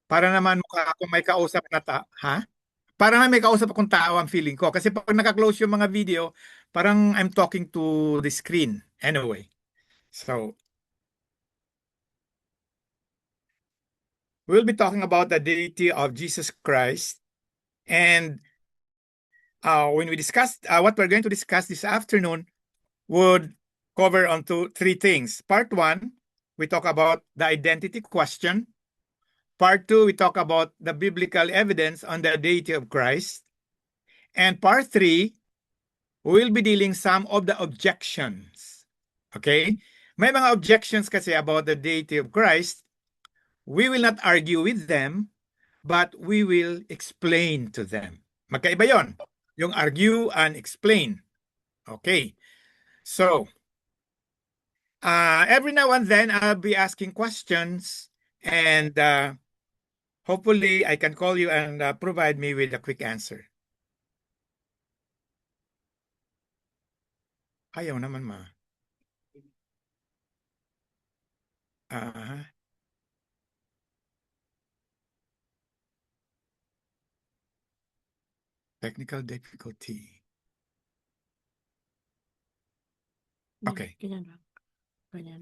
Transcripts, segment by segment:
Para naman mukha akong may kausap na ha? Para na may kausap akong tao ang feeling ko. Kasi pag naka-close yung mga video, parang I'm talking to the screen. Anyway, so we'll be talking about the deity of Jesus Christ. And when we discuss what we're going to discuss this afternoon would cover onto three things. Part one, we talk about the identity question. Part two, we talk about the biblical evidence on the deity of Christ. And part three, we'll be dealing some of the objections. Okay? May mga objections kasi about the deity of Christ. We will not argue with them, but we will explain to them. Magkaiba yon, yung argue and explain. Okay. So, every now and then, I'll be asking questions, and hopefully, I can call you and provide me with a quick answer. Ayaw naman, ma. Uh, Technical difficulty. Okay.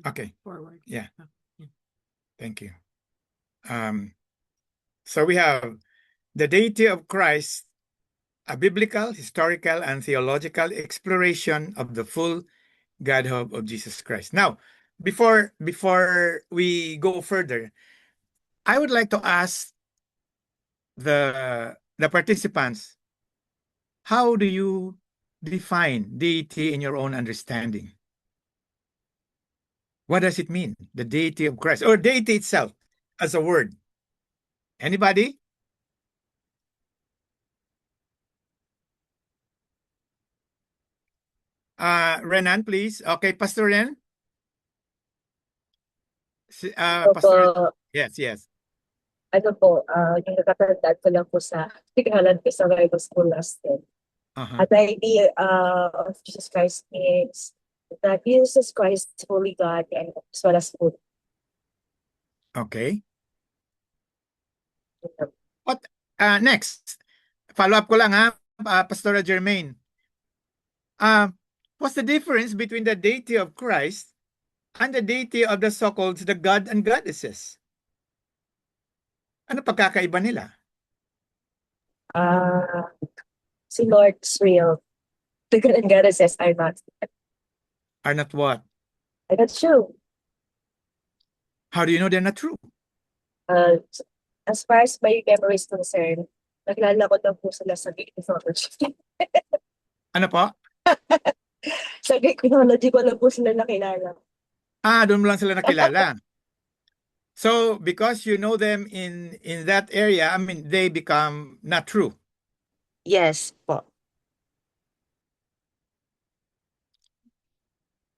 Okay. Forward. Yeah. Yeah. Thank you. So we have the deity of Christ, a biblical, historical, and theological exploration of the full Godhead of Jesus Christ. Now, before we go further, I would like to ask the participants, how do you define deity in your own understanding? What does it mean, the deity of Christ, or deity itself as a word? Anybody? Renan, please. Okay, Pastor Ren. Pastor. Opo, Yes, yes. ano po, yung natatandaan ko lang po sa tinghalan ko sa Bible School last time. Uh-huh. At the idea of Jesus Christ is that Jesus Christ is fully God and as well as good. Okay. What next? Follow up ko lang ha, Pastor Jermaine. What's the difference between the deity of Christ and the deity of the so-called the God and Goddesses? Ano pagkakaiba nila? Si Lord's real. The good and goddesses are not. Are not what? Are not true. How do you know they're not true? As far as my memory is concerned, naglalakot lang po sila sa Greek mythology. Ano po? Sa Greek mythology ko lang po sila nakilala. Doon mo lang sila nakilala. So, because you know them in that area, I mean, they become not true. Yes po.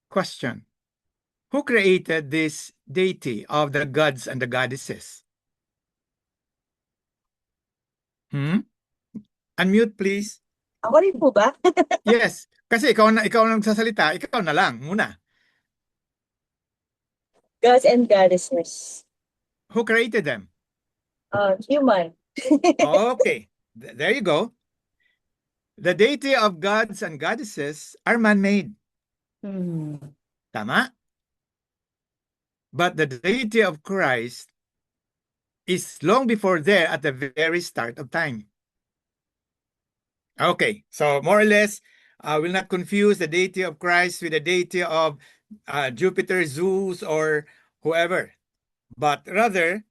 Question. Who created this deity of the gods and the goddesses? Unmute, please. Ako rin po ba? Yes. Kasi ikaw na nagsasalita, ikaw na lang muna. Gods and goddesses. Who created them? Human. Okay. There you go. The deity of gods and goddesses are man-made. Tama? But the deity of Christ is long before there at the very start of time. Okay, so more or less, we'll not confuse the deity of Christ with the deity of Jupiter, Zeus, or whoever. But rather,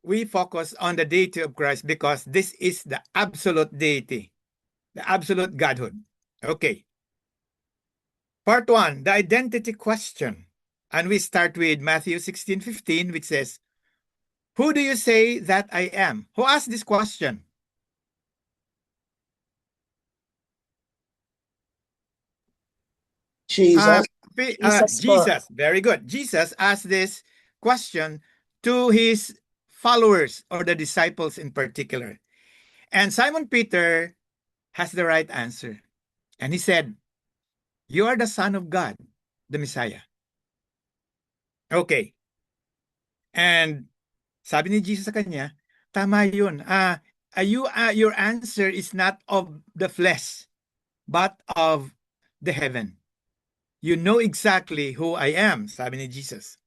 we focus on the deity of Christ because this is the absolute deity, the absolute Godhood. Okay. Part one, the identity question. And we start with Matthew 16:15, which says, who do you say that I am? Who asked this question? Jesus. Jesus. Very good. Jesus asked this question to his followers or the disciples in particular. And Simon Peter has the right answer. And he said, you are the Son of God, the Messiah. Okay. And Sabi ni Jesus sa kanya, tama yun. Your answer is not of the flesh, but of the heaven. You know exactly who I am, sabi ni Jesus.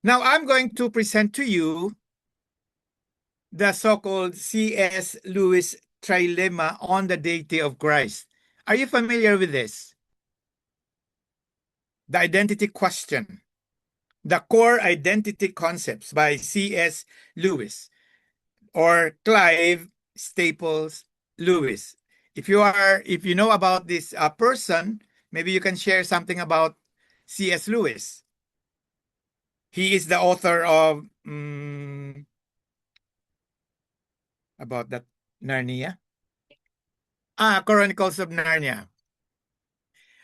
Now, I'm going to present to you the so-called C.S. Lewis trilemma on the deity of Christ. Are you familiar with this? The identity question, the core identity concepts by C.S. Lewis or Clive Staples Lewis. If you know about this person, maybe you can share something about C.S. Lewis. He is the author of about that Narnia. Chronicles of Narnia.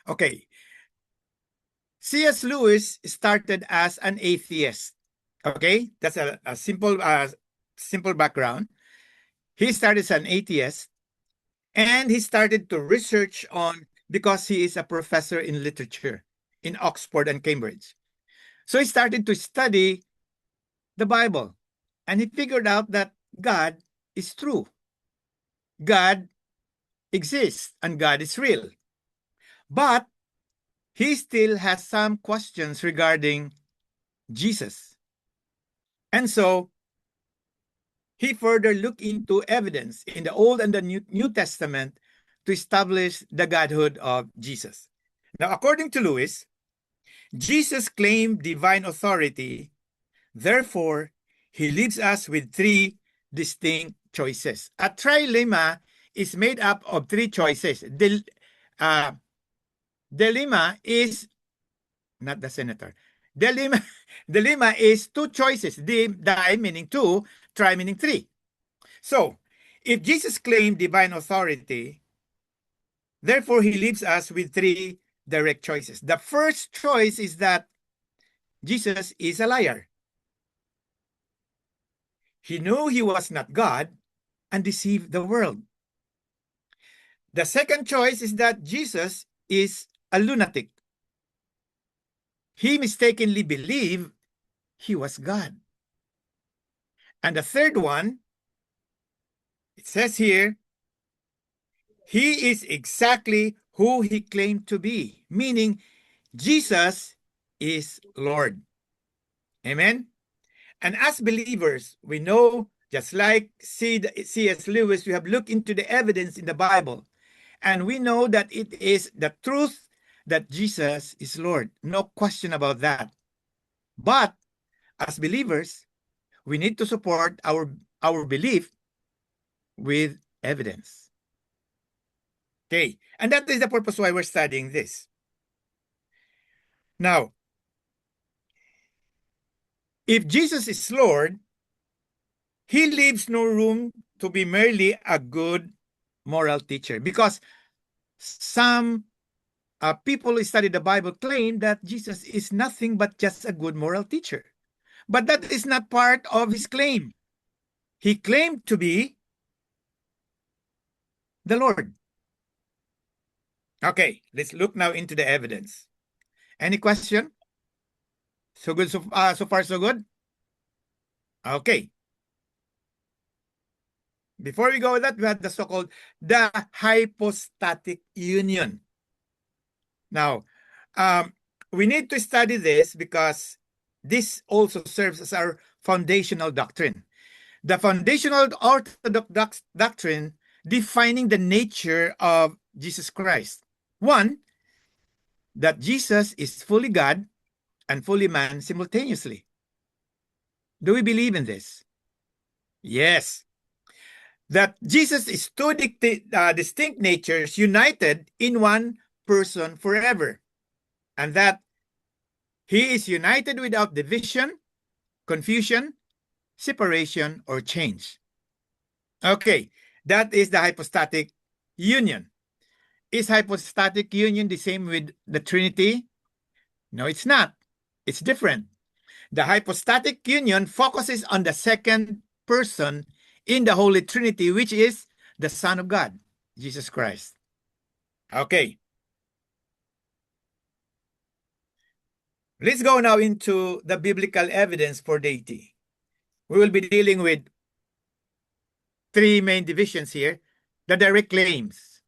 Okay. C.S. Lewis started as an atheist. Okay, that's a simple background. He started as an atheist, and he started to research on because he is a professor in literature in Oxford and Cambridge. So he started to study the Bible, and he figured out that God is true. God exists and God is real. But he still has some questions regarding Jesus. And so he further looked into evidence in the Old and the New Testament to establish the godhood of Jesus. Now, according to Lewis, Jesus claimed divine authority. Therefore, he leaves us with three distinct choices. A trilemma is made up of three choices. Dilemma is not the senator. Dilemma is two choices. Di meaning two, tri meaning three. So, if Jesus claimed divine authority, therefore he leaves us with three direct choices. The first choice is that Jesus is a liar. He knew he was not God and deceived the world. The second choice is that Jesus is a lunatic. He mistakenly believed he was God. And the third one, it says here, he is exactly who he claimed to be, meaning Jesus is Lord. Amen? And as believers, we know, just like C.S. Lewis, we have looked into the evidence in the Bible, and we know that it is the truth that Jesus is Lord. No question about that. But as believers, we need to support our belief with evidence. Okay, and that is the purpose why we're studying this. Now, if Jesus is Lord, he leaves no room to be merely a good moral teacher, because some people who study the Bible claim that Jesus is nothing but just a good moral teacher. But that is not part of his claim. He claimed to be the Lord. Okay, let's look now into the evidence. Any question? So good, so far so good? Okay. Before we go with that, we had the so-called the hypostatic union. Now, we need to study this because this also serves as our foundational doctrine. The foundational Orthodox doctrine defining the nature of Jesus Christ. One, that Jesus is fully God and fully man simultaneously. Do we believe in this? Yes. That Jesus is two distinct natures united in one person forever. And that he is united without division, confusion, separation, or change. Okay, that is the hypostatic union. Is hypostatic union the same with the Trinity? No, it's not. It's different. The hypostatic union focuses on the second person in the Holy Trinity, which is the Son of God, Jesus Christ. Okay. Let's go now into the biblical evidence for deity. We will be dealing with three main divisions here. The direct claims.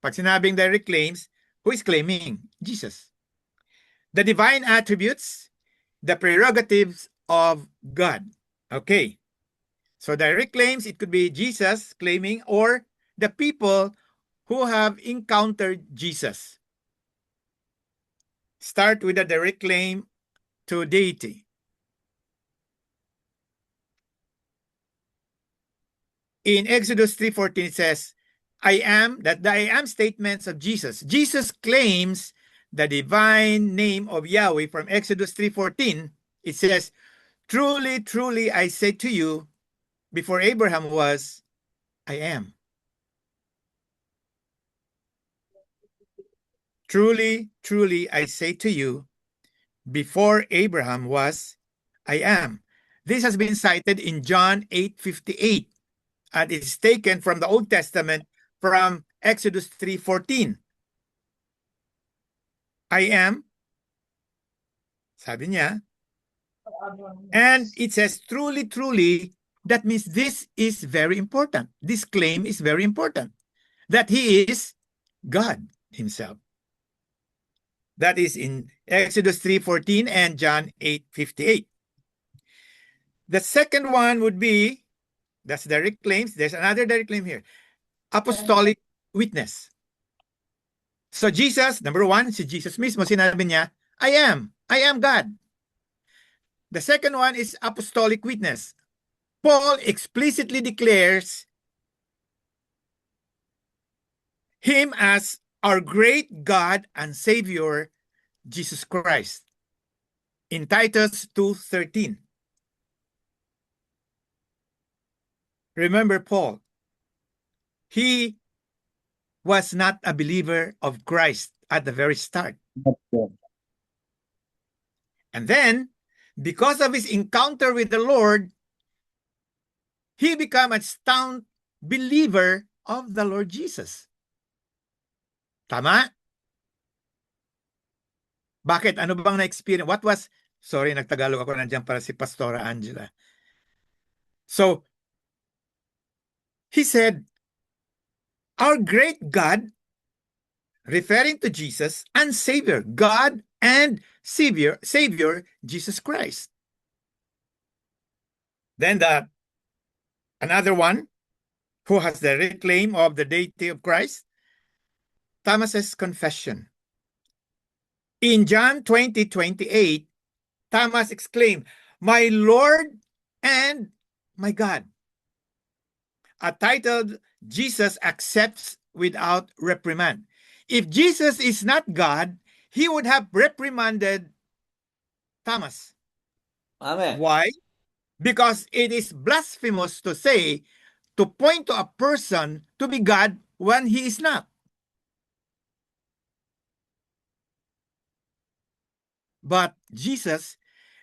Pag sinabing direct claims, who is claiming? Jesus. The divine attributes, the prerogatives of God. Okay. So direct claims, it could be Jesus claiming or the people who have encountered Jesus. Start with a direct claim to deity. In Exodus 3:14 it says, I am, that the I am statements of Jesus. Jesus claims the divine name of Yahweh from Exodus 3:14. It says, truly, truly, I say to you, before Abraham was, I am. Truly, truly, I say to you, before Abraham was, I am. This has been cited in John 8:58, and it is taken from the Old Testament from Exodus 3:14. I am, sabi niya, and it says truly, truly. That means this is very important. This claim is very important, that he is God himself. That is in Exodus 3:14 and John 8:58. The second one would be, that's direct claims. There's another direct claim here. Apostolic witness. So Jesus, number one, si Jesus mismo, sinabi niya, I am God. The second one is apostolic witness. Paul explicitly declares him as our great God and Savior, Jesus Christ, in Titus 2:13. Remember Paul, he was not a believer of Christ at the very start. And then, because of his encounter with the Lord, he became a staunch believer of the Lord Jesus. Tama? Bakit? Ano bang na-experience? What was, sorry, nagtagalog ako, nandiyan para si Pastora Angela. So, he said, our great God, referring to Jesus, and Savior, God and Savior, Jesus Christ. Then another one who has the claim of the deity of Christ, Thomas's confession. In John 20:28, Thomas exclaimed, my Lord and my God. A title Jesus accepts without reprimand. If Jesus is not God, he would have reprimanded Thomas. Amen. Why? Because it is blasphemous to say, to point to a person to be God when he is not. But Jesus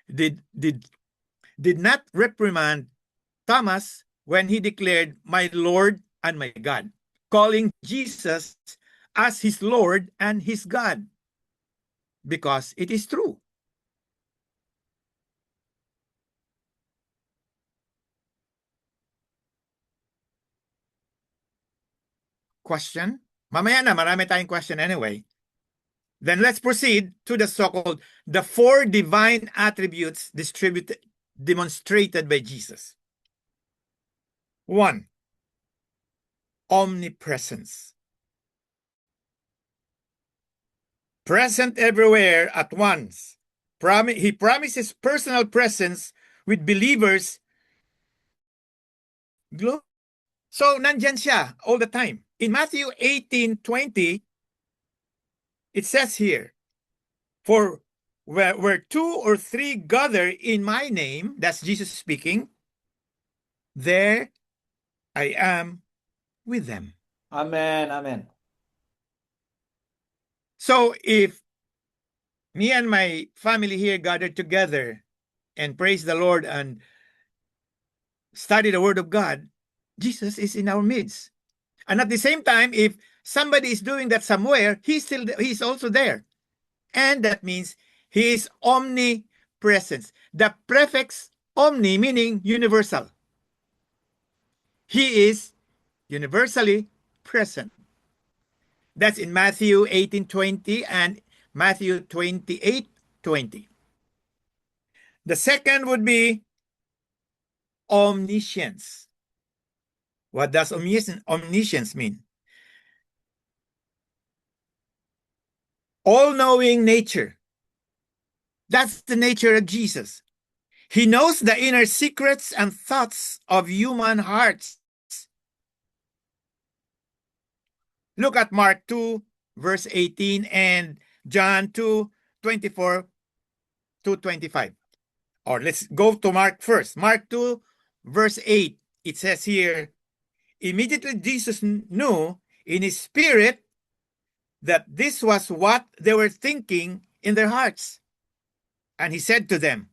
did not reprimand Thomas when he declared, my Lord and my God, calling Jesus as his Lord and his God, because it is true. Question? Mamaya na, marami tayong question anyway. Then let's proceed to the so-called, the four divine attributes demonstrated by Jesus. 1. Omnipresence. Present everywhere at once. He promises personal presence with believers. So, nandyan siya all the time. In Matthew 18:20, it says here, for where two or three gather in my name, that's Jesus speaking, there I am with them. Amen. Amen. So if me and my family here gathered together and praise the Lord and study the Word of God, Jesus is in our midst. And at the same time, if somebody is doing that somewhere, he's also there. And that means He is omnipresent. The prefix omni meaning universal. He is universally present. That's in Matthew 18:20 and Matthew 28:20. The second would be omniscience. What does omniscience mean? All-knowing nature. That's the nature of Jesus. He knows the inner secrets and thoughts of human hearts. Look at Mark 2, verse 18 and John 2, 24 to 25. Or let's go to Mark first. Mark 2, verse 8. It says here, immediately Jesus knew in his spirit that this was what they were thinking in their hearts. And he said to them,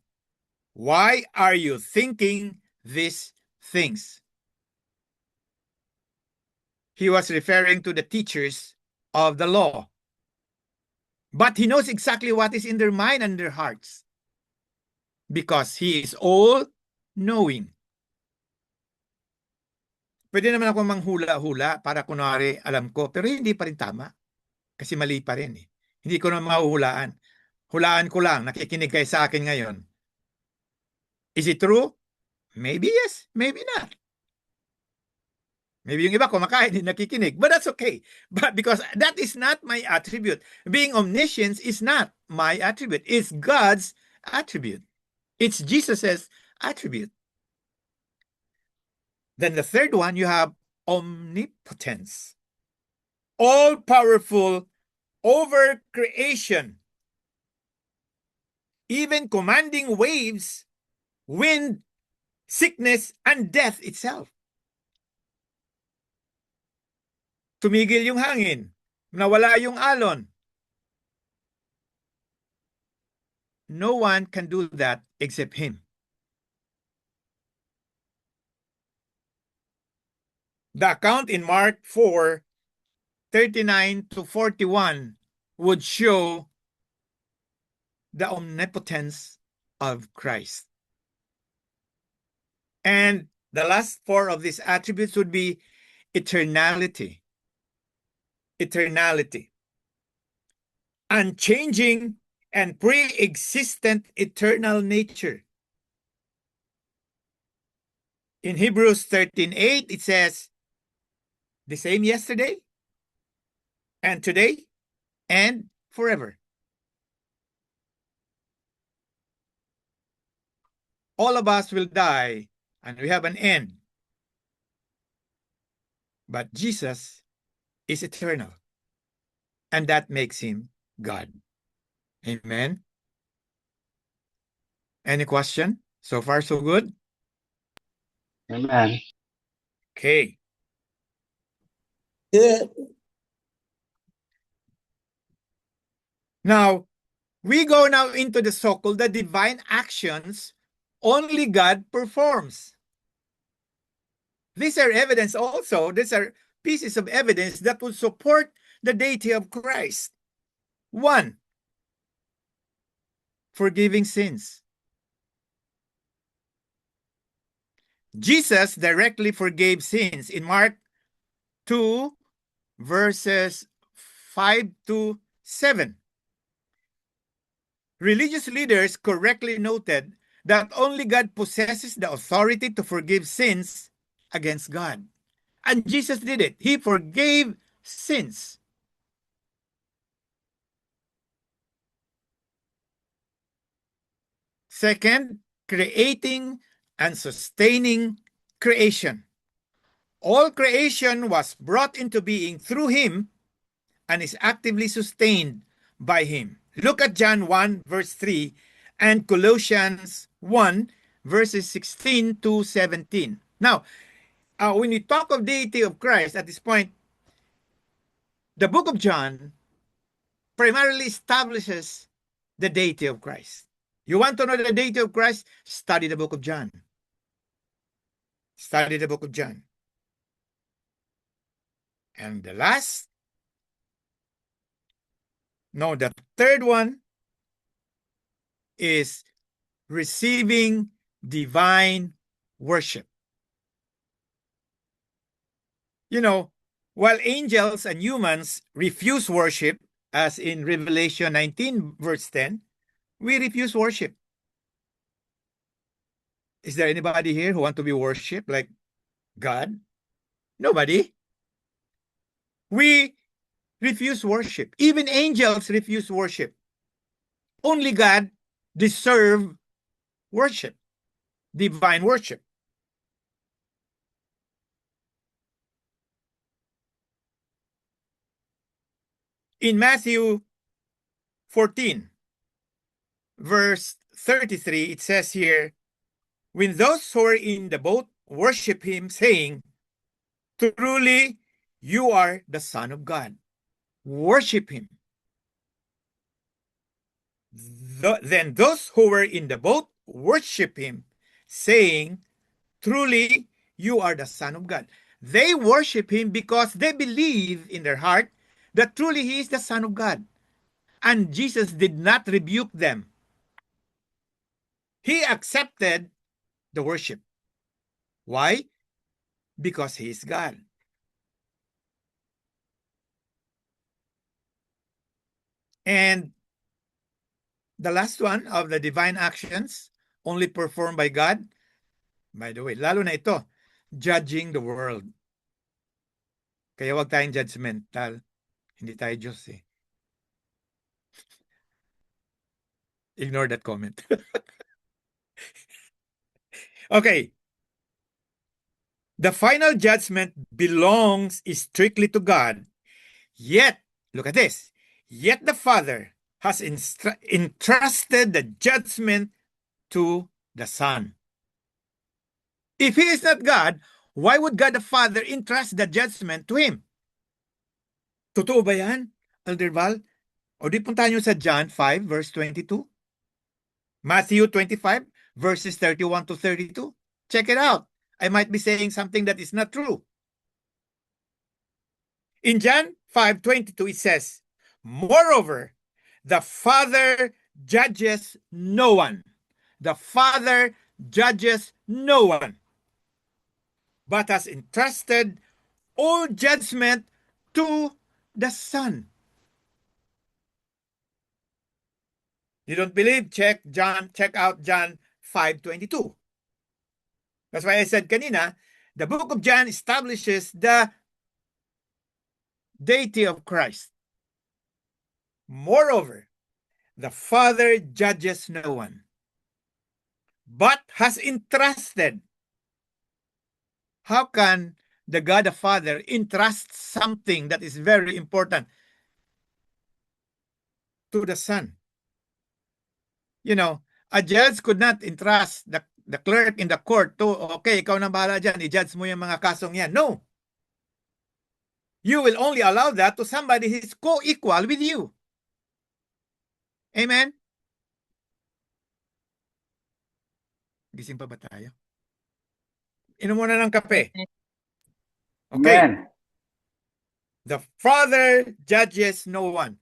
why are you thinking these things? He was referring to the teachers of the law. But he knows exactly what is in their mind and their hearts because he is all-knowing. Pwede naman ako manghula-hula para kunwari alam ko, pero hindi pa rin tama. Kasi mali pa rin eh. Hindi ko na mahuhulaan. Hulaan ko lang, nakikinig kayo sa akin ngayon. Is it true? Maybe yes, maybe not. Maybe yung iba kumakain, hindi nakikinig. But that's okay. But because that is not my attribute. Being omniscient is not my attribute. It's God's attribute. It's Jesus's attribute. Then the third one, you have omnipotence. All-powerful over creation. Even commanding waves, wind, sickness, and death itself. Tumigil yung hangin. Nawala yung alon. No one can do that except him. The account in Mark 4, 39 to 41 would show the omnipotence of Christ. And the last four of these attributes would be eternality. Eternality. Unchanging and pre-existent eternal nature. In Hebrews 13:8, it says, the same yesterday and today and forever. All of us will die and we have an end. But Jesus is eternal. And that makes him God. Amen. Any question? So far, so good? Amen. Okay. Good. Now, we go now into the so-called the divine actions only God performs. These are evidence also. These are pieces of evidence that would support the deity of Christ. One, forgiving sins. Jesus directly forgave sins in Mark 2, verses 5 to 7. Religious leaders correctly noted that only God possesses the authority to forgive sins against God. And Jesus did it. He forgave sins. Second, creating and sustaining creation. All creation was brought into being through him and is actively sustained by him. Look at John 1, verse 3 and Colossians 1, verses 16 to 17. Now, when we talk of deity of Christ at this point, the book of John primarily establishes the deity of Christ. You want to know the deity of Christ? Study the book of John. Study the book of John. And the last, no, the third one is receiving divine worship. You know, while angels and humans refuse worship, as in Revelation 19, verse 10, we refuse worship. Is there anybody here who want to be worshipped like God? Nobody. We refuse worship. Even angels refuse worship. Only God deserves worship, divine worship. In Matthew 14, verse 33, it says here, when those who were in the boat worship him, saying, truly, you are the Son of God. Worship him. Then those who were in the boat worship him, saying, truly, you are the Son of God. They worship him because they believe in their heart that truly he is the Son of God. And Jesus did not rebuke them. He accepted the worship. Why? Because he is God. And the last one of the divine actions only performed by God, by the way, lalo na ito, judging the world. Kaya wag tayong judgmental. Hindi tayo Diyos eh. Ignore that comment. Okay. The final judgment belongs strictly to God. Yet, look at this. Yet the Father has entrusted the judgment to the Son. If he is not God, why would God the Father entrust the judgment to him? Totoo ba yan, Elder Val? O di puntahan nyo sa John 5, verse 22. Matthew 25, verses 31 to 32. Check it out. I might be saying something that is not true. In John 5:22, it says, moreover, the Father judges no one. The Father judges no one, but has entrusted all judgment to the Son. You don't believe? Check out John 5:22. That's why I said kanina, the book of John establishes the deity of Christ. Moreover, the Father judges no one, but has entrusted. How can the God the Father entrust something that is very important to the Son? You know, a judge could not entrust the clerk in the court to, okay, ikaw na bahala dyan, i-judge mo yung mga kasong yan. No. You will only allow that to somebody who is co-equal with you. Amen? Gising pa ba tayo? Inom muna ng kape. Okay. Amen. The Father judges no one.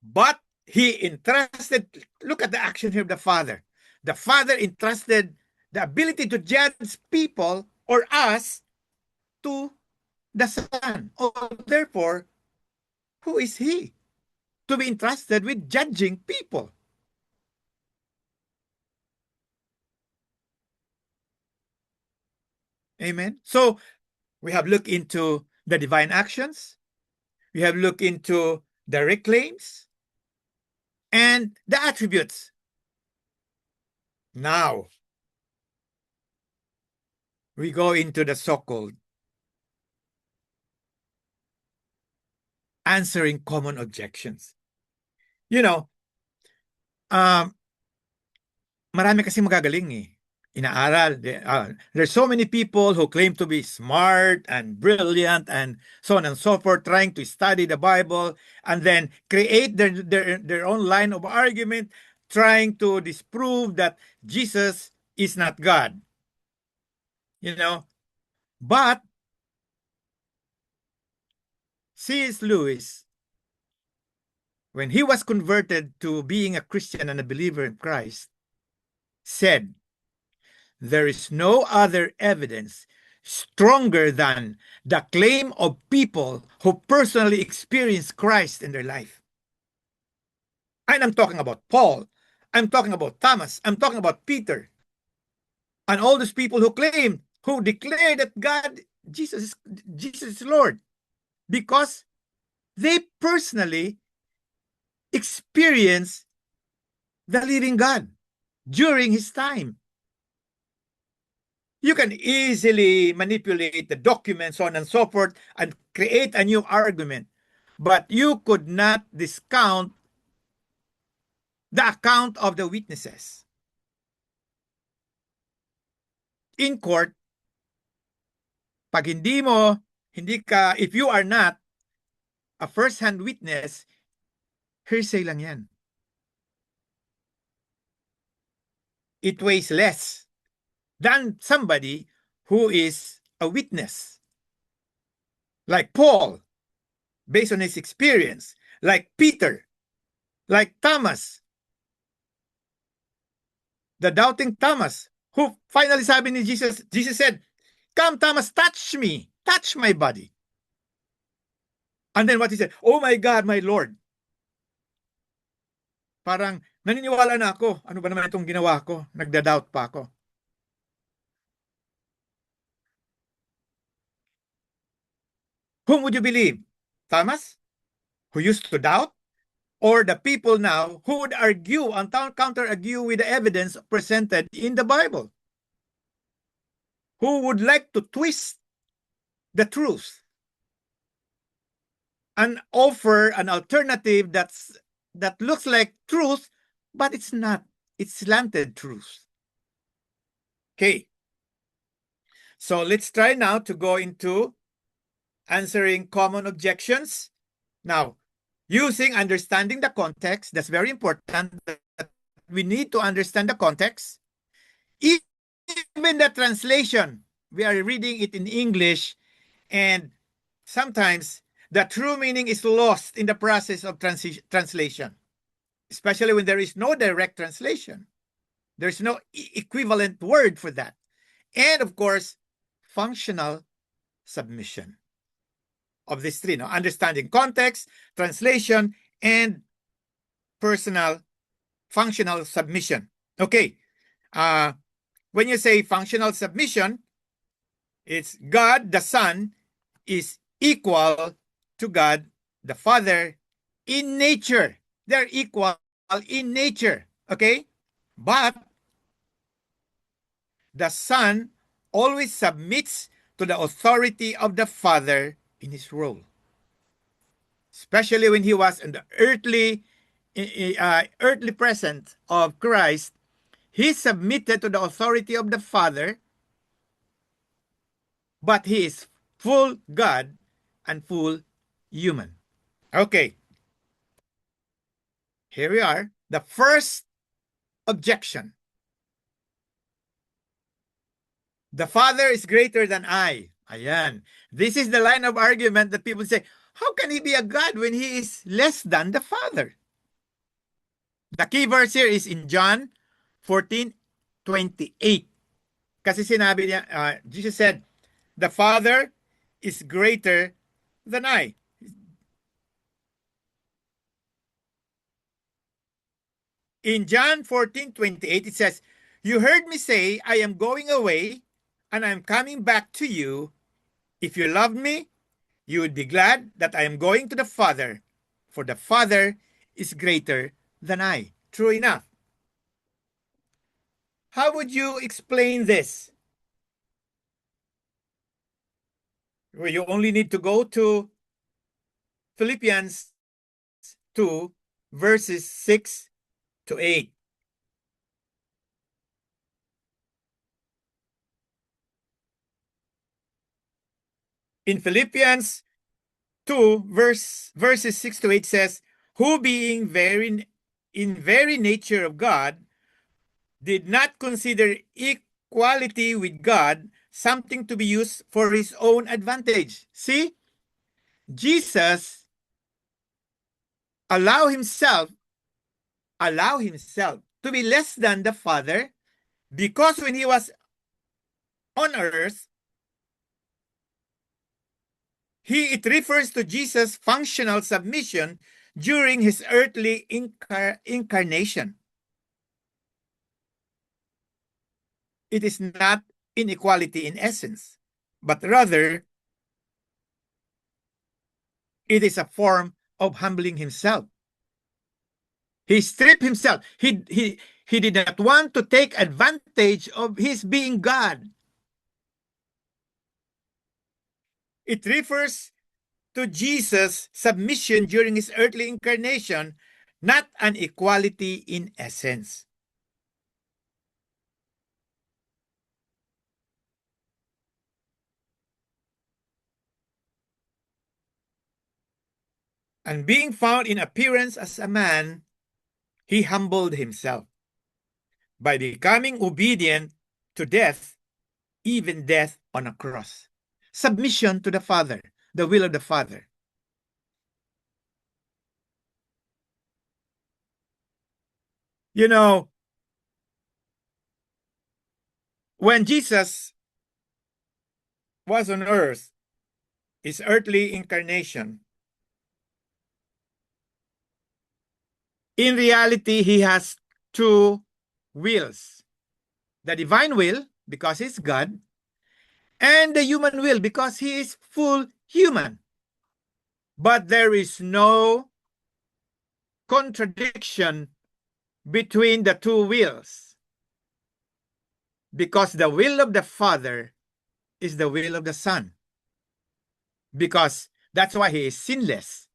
But he entrusted, look at the action here of the Father. The Father entrusted the ability to judge people or us to the Son. Oh, therefore, who is he to be entrusted with judging people? Amen. So we have looked into the divine actions. We have looked into direct claims and the attributes. Now, we go into the so-called answering common objections. You know, marami kasi magagaling eh. Inaaral. There's so many people who claim to be smart and brilliant and so on and so forth, trying to study the Bible and then create their own line of argument, trying to disprove that Jesus is not God. You know, but C.S. Lewis when he was converted to being a Christian and a believer in Christ, said, "There is no other evidence stronger than the claim of people who personally experience Christ in their life." And I'm talking about Paul. I'm talking about Thomas. I'm talking about Peter. And all those people who claim, who declare that Jesus is Lord, because they personally experience the living God during his time. You can easily manipulate the documents, so on and so forth, and create a new argument. But you could not discount the account of the witnesses. In court, pag if you are not a first-hand witness, hearsay lang yan. It weighs less than somebody who is a witness. Like Paul, based on his experience. Like Peter. Like Thomas. The doubting Thomas, who finally sabi ni Jesus said, "Come, Thomas, touch me. Touch my body." And then what he said, "Oh my God, my Lord." Parang naniniwala na ako. Ano ba naman itong ginawa ko? Nagda-doubt pa ako. Whom would you believe? Thomas, who used to doubt? Or the people now who would argue and counter-argue with the evidence presented in the Bible? Who would like to twist the truth and offer an alternative that looks like truth, but it's not. It's slanted truth. Okay. So let's try now to go into answering common objections. Now, using understanding the context, that's very important. That we need to understand the context. Even the translation, we are reading it in English, and sometimes the true meaning is lost in the process of translation, especially when there is no direct translation. There's no equivalent word for that. And of course, functional submission of these three, no? Understanding context, translation, and functional submission. Okay. When you say functional submission, it's God the Son is equal to God the Father in nature. They're equal in nature. Okay? But the Son always submits to the authority of the Father in his role. Especially when he was in the earthly presence of Christ, he submitted to the authority of the Father, but he is full God and full human. Okay. Here we are. The first objection. The Father is greater than I. Ayan. This is the line of argument that people say, how can he be a God when he is less than the Father? The key verse here is in John 14:28. Kasi sinabi niya, Jesus said, the Father is greater than I. In John 14:28, it says, "You heard me say, I am going away, and I am coming back to you. If you loved me, you would be glad that I am going to the Father, for the Father is greater than I." True enough. How would you explain this? Well, you only need to go to Philippians 2, verses 6 to 8. In Philippians 2, verses 6 to 8 says, "Who being in very nature of God, did not consider equality with God something to be used for his own advantage." See, Jesus allow himself to be less than the Father, because when he was on earth, it refers to Jesus' functional submission during his earthly incarnation. It is not inequality in essence, but rather it is a form of humbling himself. He stripped himself. He did not want to take advantage of his being God. It refers to Jesus' submission during his earthly incarnation, not an equality in essence. And being found in appearance as a man, he humbled himself by becoming obedient to death, even death on a cross. Submission to the Father, the will of the Father. You know, when Jesus was on earth, his earthly incarnation, in reality, he has two wills. The divine will, because he's God, and the human will, because he is full human. But there is no contradiction between the two wills, because the will of the Father is the will of the Son, because that's why he is sinless.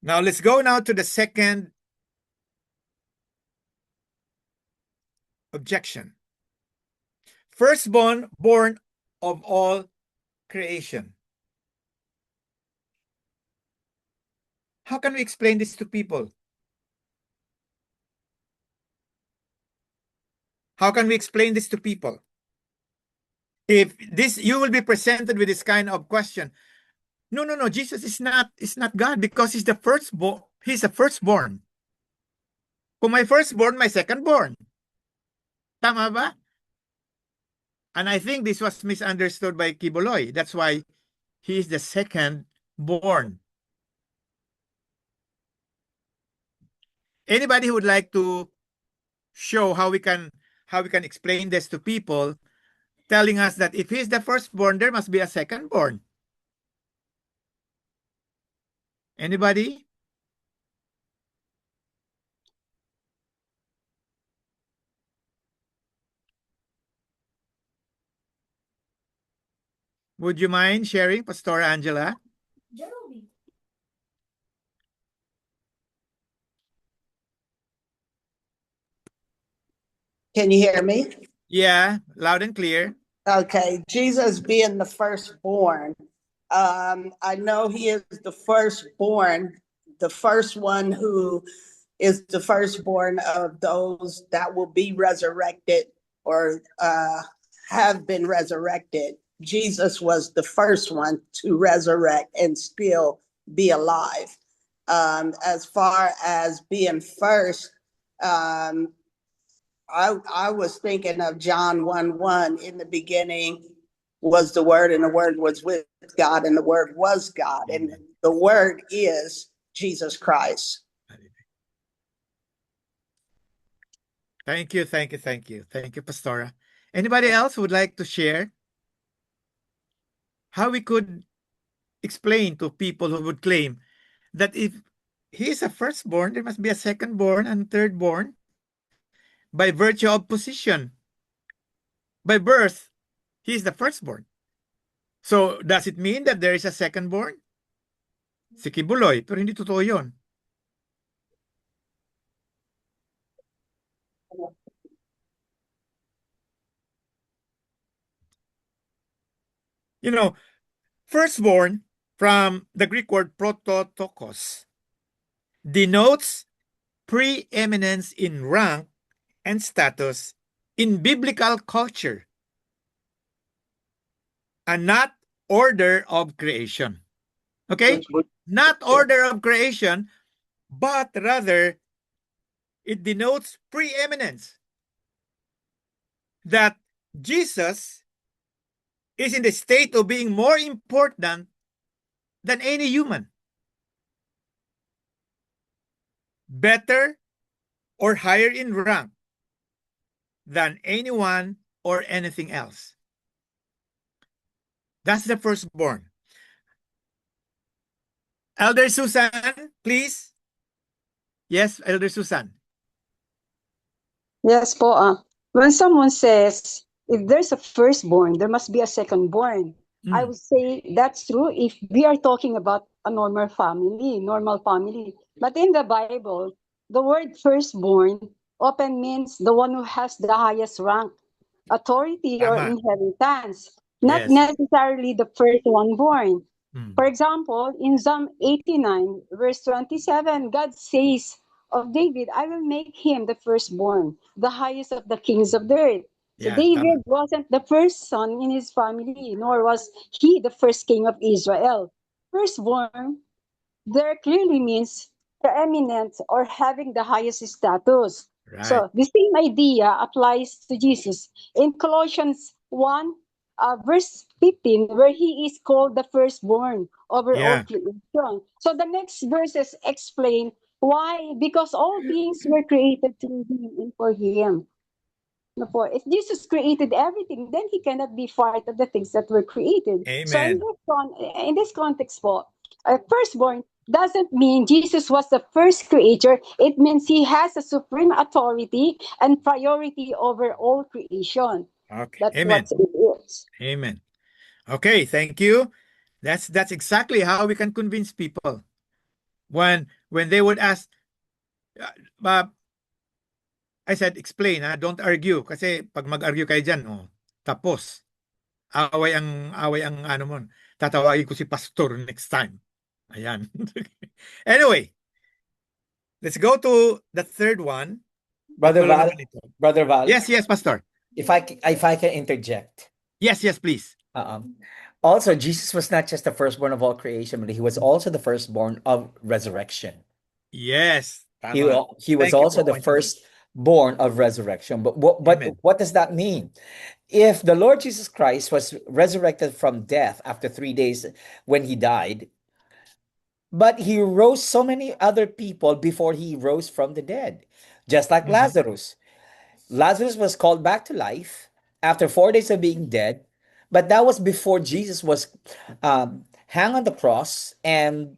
Now let's go now to the second objection. Firstborn, born of all creation. How can we explain this to people? How can we explain this to people? If this, you will be presented with this kind of question. No, Jesus is not God, because he's the firstborn. He's the firstborn. Kung may firstborn, may secondborn. Tama ba? And I think this was misunderstood by Kibuloy. That's why he is the second born. Anybody who would like to show how we can explain this to people, telling us that if he's the firstborn, there must be a secondborn. Anybody? Would you mind sharing, Pastor Angela? Can you hear me? Yeah, loud and clear. Okay, Jesus being the firstborn. I know he is the firstborn, the first one who is the firstborn of those that will be resurrected or have been resurrected. Jesus was the first one to resurrect and still be alive. As far as being first, I was thinking of John 1:1. In the beginning was the Word, and the Word was with God, and the Word was God. And the Word is Jesus Christ. Thank you, Pastora. Anybody else would like to share how we could explain to people who would claim that if he is a firstborn, there must be a secondborn and thirdborn by virtue of position. By birth, he is the firstborn. So, does it mean that there is a secondborn? Si Kibuloy, pero hindi totoo yun. You know, firstborn, from the Greek word prototokos, denotes preeminence in rank and status in biblical culture. and not order of creation. Okay? Not order of creation, but rather it denotes preeminence. That Jesus is in the state of being more important than any human. Better or higher in rank than anyone or anything else. That's the firstborn. Elder Susan, please. Yes, Elder Susan. Yes po. When someone says, if there's a firstborn, there must be a secondborn. I would say that's true if we are talking about a normal family. But in the Bible, the word firstborn often means the one who has the highest rank, authority, or Tama. inheritance, not Yes. necessarily the first one born. Mm. For example, in Psalm 89, verse 27, God says of David, I will make him the firstborn, the highest of the kings of the earth. So Yeah, David tama. wasn't the first son in his family, nor was he the first king of Israel. Firstborn there clearly means preeminent or having the highest status. Right. So the same idea applies to Jesus in Colossians 1, verse 15, where he is called the firstborn over all Yeah. creation. So the next verses explain why, because all things were created through him and for him. For if Jesus created everything, then he cannot be part of the things that were created. So Amen. in this context po, firstborn doesn't mean Jesus was the first creator. It means he has a supreme authority and priority over all creation. Okay. That's Amen. what it is. Amen. Okay, thank you. That's exactly how we can convince people. When they would ask, uh, I said, explain, don't argue. Kasi pag mag-argue kayo dyan, tapos. Away ang ano mo. Tatawagin ko si pastor next time. Ayan. Anyway, let's go to the third one. Brother Tatlo Val, naman ito. Brother Val, Yes, pastor. if I can interject. Yes, please. Also, Jesus was not just the firstborn of all creation, but he was also the firstborn of resurrection. Yes. He Tama. he was Thank you also for the pointing out. firstborn of resurrection. But Amen. what does that mean? If the Lord Jesus Christ was resurrected from death after 3 days when he died, but he rose so many other people before he rose from the dead, just like Mhm. Lazarus. Lazarus was called back to life after 4 days of being dead, but that was before Jesus was hung on the cross and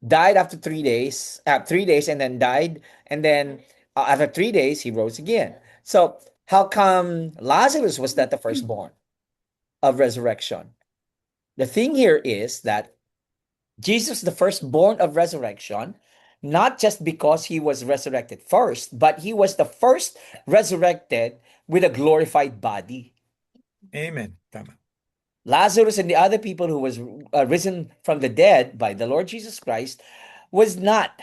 died after 3 days. 3 days and then died, and then after 3 days he rose again. So how come Lazarus was not the firstborn of resurrection? The thing here is that Jesus, the firstborn of resurrection, not just because he was resurrected first, but he was the first resurrected with a glorified body. Amen. Tama. Lazarus and the other people who was risen from the dead by the Lord Jesus Christ was not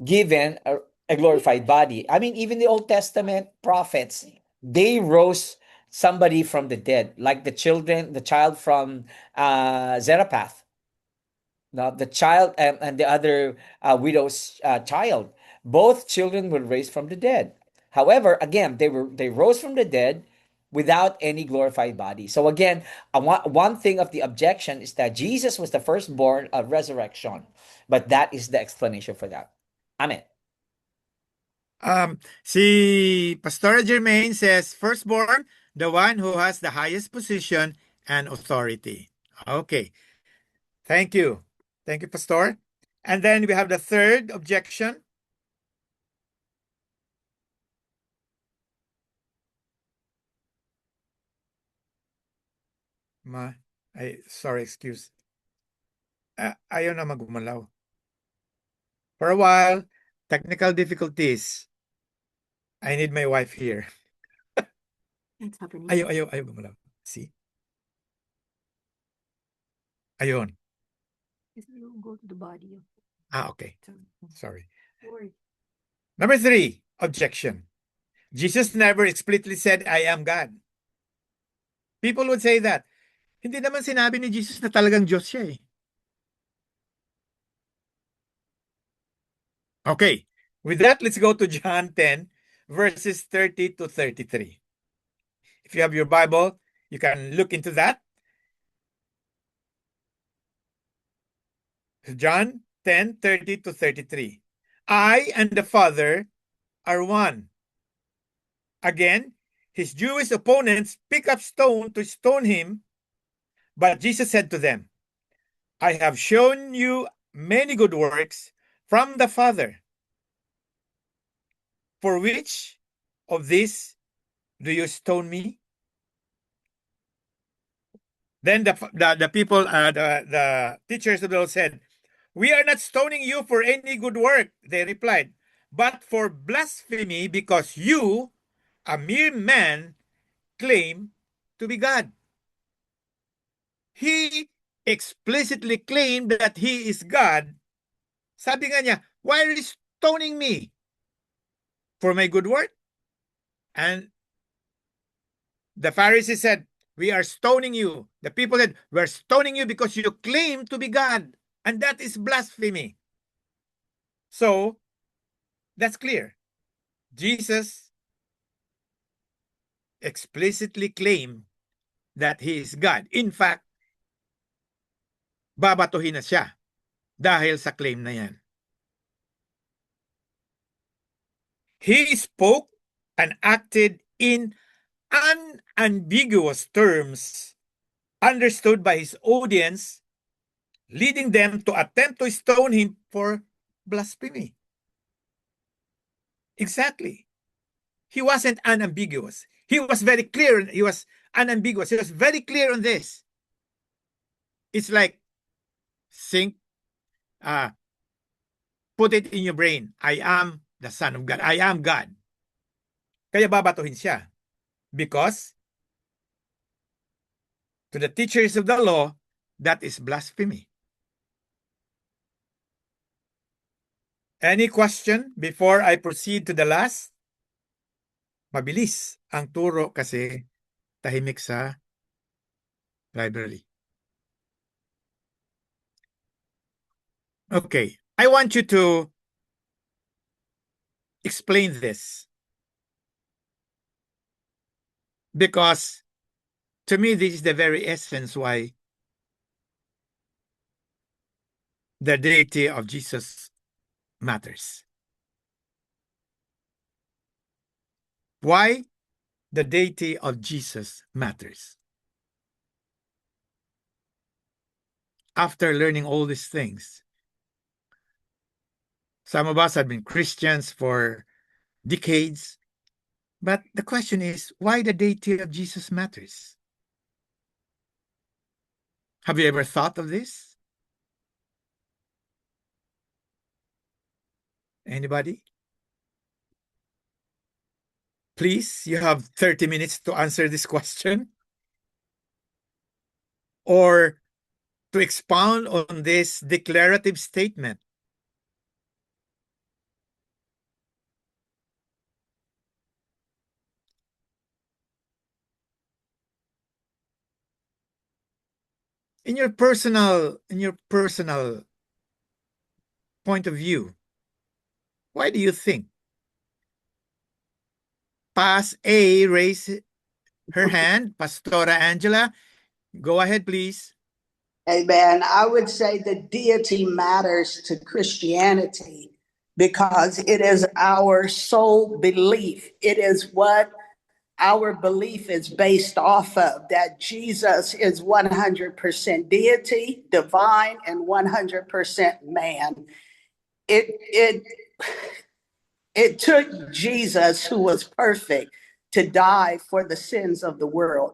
given a glorified body. I mean, even the Old Testament prophets, they rose somebody from the dead, like the child from Zarephath. Now, the child and the other widow's child, both children were raised from the dead. However, again, they rose from the dead without any glorified body. So again, one thing of the objection is that Jesus was the firstborn of resurrection, but that is the explanation for that. Amen. Si Pastor Jermaine says, firstborn, the one who has the highest position and authority. Okay. Thank you. Thank you, Pastor. And then we have the third objection. Sorry, excuse. Ayaw na magumalaw. For a while, technical difficulties. I need my wife here. What's happening? Ayaw gumalaw. See? Ayun. You go to the body. Okay. Sorry. Number 3, objection. Jesus never explicitly said, I am God. People would say that. Hindi naman sinabi ni Jesus na talagang Diyos siya eh. Okay, with that, let's go to John 10, verses 30 to 33. If you have your Bible, you can look into that. John 10, 30 to 33. I and the Father are one. Again, his Jewish opponents pick up stone to stone him, but Jesus said to them, I have shown you many good works from the Father. For which of these do you stone me? Then the people, the teachers of the law said, we are not stoning you for any good work, they replied, but for blasphemy, because you, a mere man, claim to be God. He explicitly claimed that he is God. Sabi nga niya, why are you stoning me? For my good work? And the Pharisees said, we are stoning you. The people said, we're stoning you because you claim to be God. And that is blasphemy. So, that's clear. Jesus explicitly claimed that he is God. In fact, babatuhin na siya dahil sa claim na yan. He spoke and acted in unambiguous terms understood by his audience, leading them to attempt to stone him for blasphemy. Exactly. He wasn't unambiguous. He was very clear. He was unambiguous. He was very clear on this. It's like, put it in your brain. I am the Son of God. I am God. Kaya babatuhin siya. Because to the teachers of the law, that is blasphemy. Any question before I proceed to the last? Mabilis ang turo kasi tahimik sa library. Okay, I want you to explain this. Because to me, this is the very essence why the deity of Jesus matters. Why the deity of Jesus matters. After learning all these things, some of us have been Christians for decades, but the question is, why the deity of Jesus matters? Have you ever thought of this? Anybody? Please, you have 30 minutes to answer this question or to expound on this declarative statement. In your personal point of view, why do you think? Pass A raise her hand. Pastora Angela, go ahead, please. Amen. I would say that deity matters to Christianity because it is our sole belief. It is what our belief is based off of, that Jesus is 100% deity, divine, and 100% man. It took Jesus, who was perfect, to die for the sins of the world.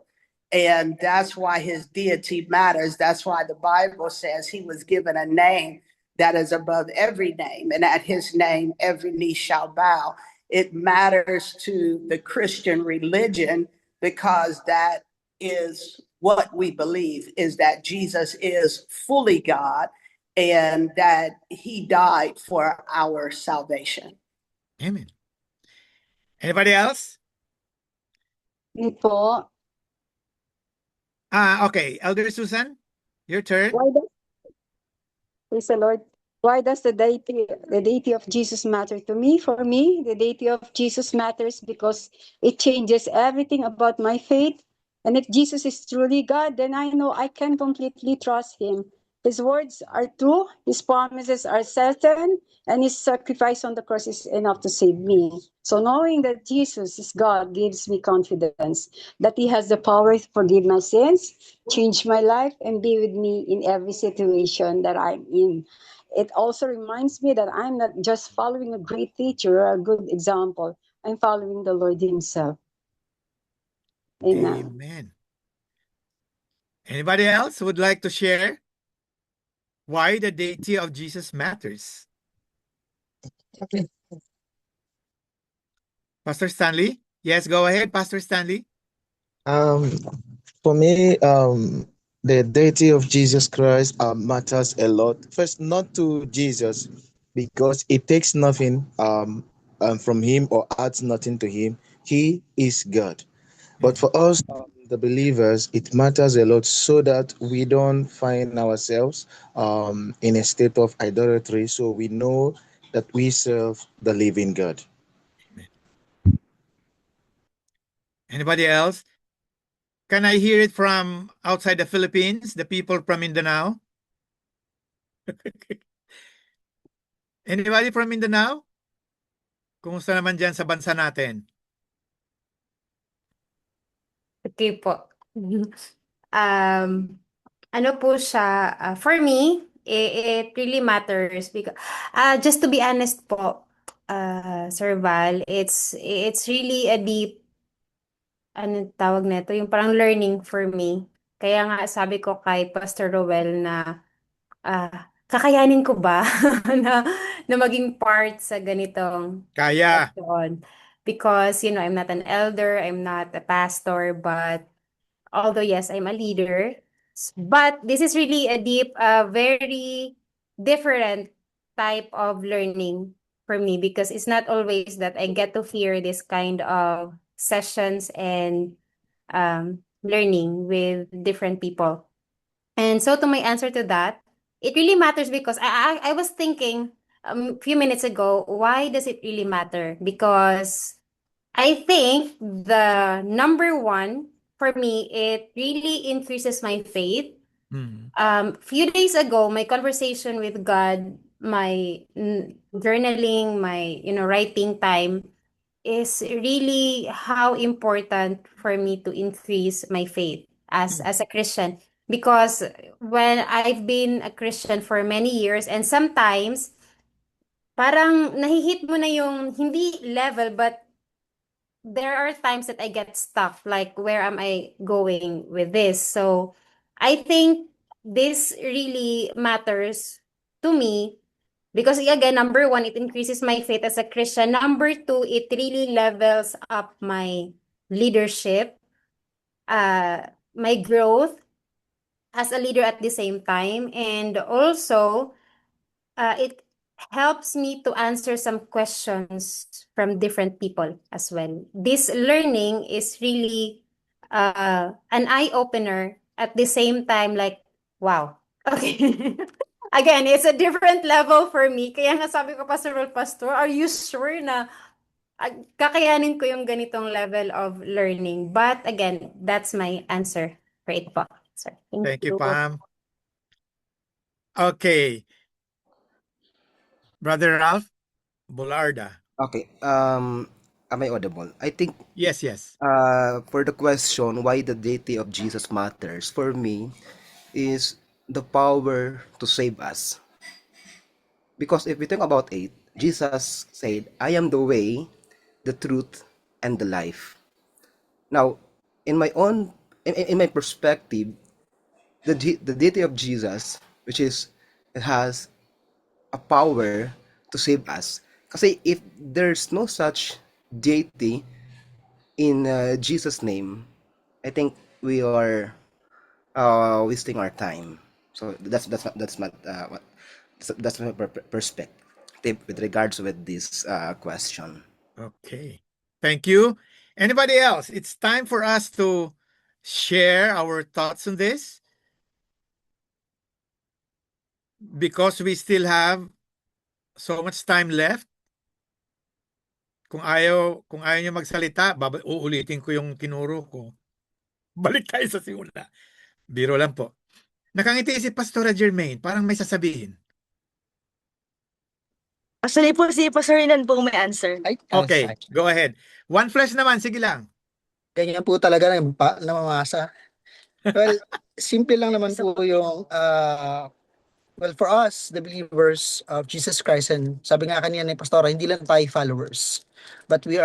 And that's why his deity matters. That's why the Bible says he was given a name that is above every name, and at his name, every knee shall bow. It matters to the Christian religion because that is what we believe, is that Jesus is fully God and that he died for our salvation. Amen. Anybody else? Ito, Okay, Elder Susan, your turn. Why does, praise the Lord. Why does the deity of Jesus matter to me? For me, the deity of Jesus matters because it changes everything about my faith. And if Jesus is truly God, then I know I can completely trust him. His words are true, his promises are certain, and his sacrifice on the cross is enough to save me. So knowing that Jesus is God gives me confidence that he has the power to forgive my sins, change my life, and be with me in every situation that I'm in. It also reminds me that I'm not just following a great teacher or a good example. I'm following the Lord himself. Amen. Amen. Anybody else would like to share why the deity of Jesus matters? Pastor Stanley? Yes, go ahead, Pastor Stanley. Um, for me, the deity of Jesus Christ matters a lot. First, not to Jesus, because it takes nothing from him or adds nothing to him. He is God. But for us, the believers, it matters a lot so that we don't find ourselves in a state of idolatry. So we know that we serve the living God. Anybody else? Can I hear it from outside the Philippines, the people from Mindanao? Anybody from Mindanao? Kumusta naman dyan sa bansa natin? Okay po. Ano po siya, for me, it really matters because, just to be honest po, Sir Val, it's really a deep, ano tawag nito, yung parang learning for me. Kaya nga sabi ko kay Pastor Roel na, kakayanin ko ba na maging part sa ganitong Kaya. session? Because, I'm not an elder, I'm not a pastor, but although yes, I'm a leader, but this is really a deep, very different type of learning for me because it's not always that I get to hear this kind of sessions and learning with different people. And so to my answer to that, it really matters because I was thinking a few minutes ago, why does it really matter? Because I think the number one for me, it really increases my faith. Few days ago, my conversation with God, my journaling, my writing time is really how important for me to increase my faith as a Christian. Because when I've been a Christian for many years, and sometimes parang nahihit mo na yung hindi level, but there are times that I get stuck, like where am I going with this? So I think this really matters to me because again, number one, it increases my faith as a Christian. Number two, it really levels up my leadership, my growth as a leader at the same time. And also, it helps me to answer some questions from different people as well. This learning is really an eye opener at the same time, like, wow. Okay. Again, it's a different level for me. Kaya nga sabi ko, Pastor, are you sure na kakayanin ko yung ganitong level of learning? But again, that's my answer for it po. Sir, Thank you, Pam. Okay. Brother Ralph Bularda. Okay. Am I audible? I think Yes, yes. for the question why the deity of Jesus matters, for me, is the power to save us. Because if we think about it, Jesus said, I am the way, the truth, and the life. Now, in my own, in my perspective, the deity of Jesus, which is, it has a power to save us. Kasi if there's no such deity in Jesus' name, I think we are wasting our time. So that's my perspective with regards with this question. Okay. Thank you. Anybody else? It's time for us to share our thoughts on this? Because we still have so much time left. Kung ayaw niyo magsalita, uulitin ko yung tinuro ko. Balik tayo sa simula. Biro lang po. Nakangiti si Pastora Jermaine, parang may sasabihin. Actually po, si Pastor Renan po may answer. Okay, go ahead. One flash naman, sige lang. Ganyan po talaga namamasa. Well, simple lang naman po yung well, for us, the believers of Jesus Christ, and sabi nga kanina ni Pastora, hindi lang tayo followers, but we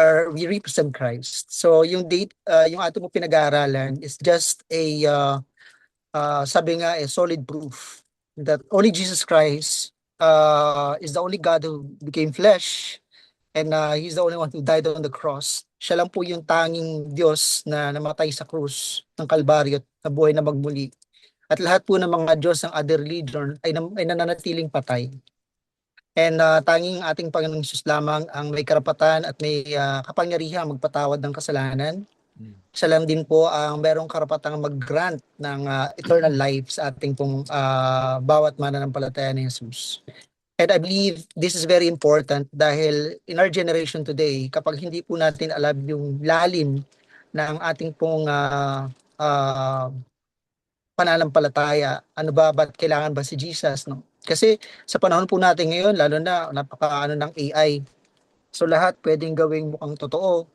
represent Christ. So yung yung ato mo pinag-aaralan is just a sabi nga, a solid proof that only Jesus Christ is the only God who became flesh, and He's the only one who died on the cross. Siya lang po yung tanging Diyos na namatay sa krus ng Kalbaryo at nabuhay na magmuli. At lahat po ng mga Diyos ng other religion ay nananatiling patay. And tanging ating Panginoong Jesus lamang ang may karapatan at may kapangyarihan magpatawad ng kasalanan. Siya lang din po ang merong karapatang mag-grant ng eternal life sa ating pong bawat mananampalataya ni Jesus. And I believe this is very important dahil in our generation today, kapag hindi po natin alam yung lalim ng ating pong pananampalataya, ba't kailangan ba si Jesus, no? Kasi sa panahon po natin ngayon, lalo na napakaano ng AI, so lahat pwedeng gawing mukhang totoo.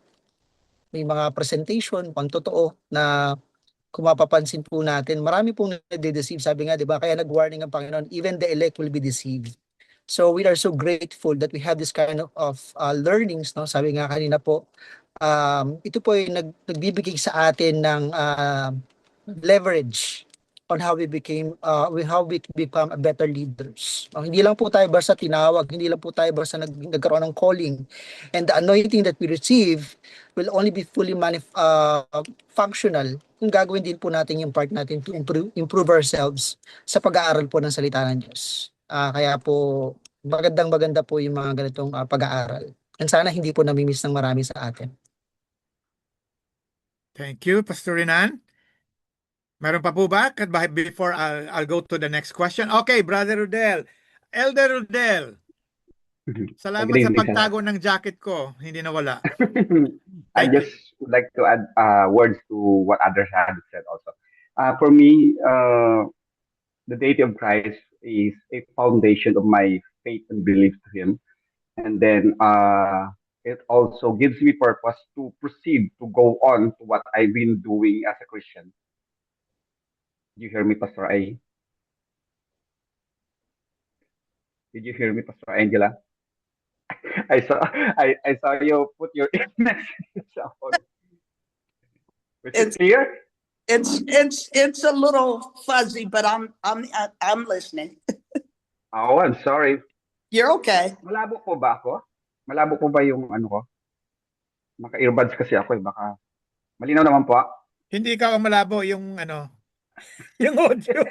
May mga presentation mukhang totoo na kung mapapansin po natin, marami pong nade-deceive. Sabi nga, di ba, kaya nag-warning ang Panginoon, even the elect will be deceived. So we are so grateful that we have this kind of learnings, no? Sabi nga kanina po, ito po ay nagbibigay sa atin ng leverage on how we become better leaders. Hindi lang po tayo basta tinawag, hindi lang po tayo basta nagkaroon ng calling. And the anointing that we receive will only be fully functional kung gagawin din po natin yung part natin to improve ourselves sa pag-aaral po ng salita ng Diyos. Kaya po, maganda po yung mga ganitong pag-aaral. And sana hindi po namimiss ng marami sa atin. Thank you, Pastor Renan. Meron pa po ba? Before I'll go to the next question. Okay, Brother Rudel. Elder Rudel. Salamat sa pagtago ng jacket ko. Hindi nawala. I just would like to add words to what others have said also. For me, the deity of Christ is a foundation of my faith and belief to Him. And then it also gives me purpose to proceed, to go on to what I've been doing as a Christian. Did you hear me, Pastor A? Did you hear me, Pastor Angela? I saw you put your message on. Is it clear? It's a little fuzzy, but I'm listening. Oh, I'm sorry. You're okay. Malabo po ba ako? Malabo po ba yung ano ko? Naka-earbuds kasi ako baka malinaw naman po. Hindi ka malabo yung yung audio.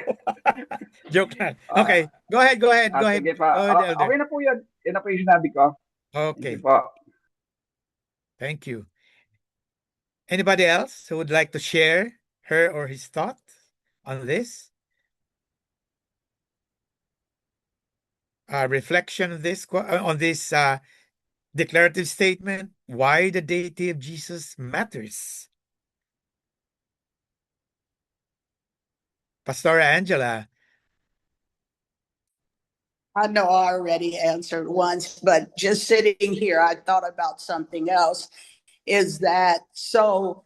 Joke lang. Okay, go ahead. Sige pa. Okay na po yun. Yan na po yung sinabi ko. Okay. Sige po. Thank you. Anybody else who would like to share her or his thoughts on this? Reflection on this declarative statement, why the deity of Jesus matters. Pastor Angela. I know I already answered once, but just sitting here, I thought about something else. Is that so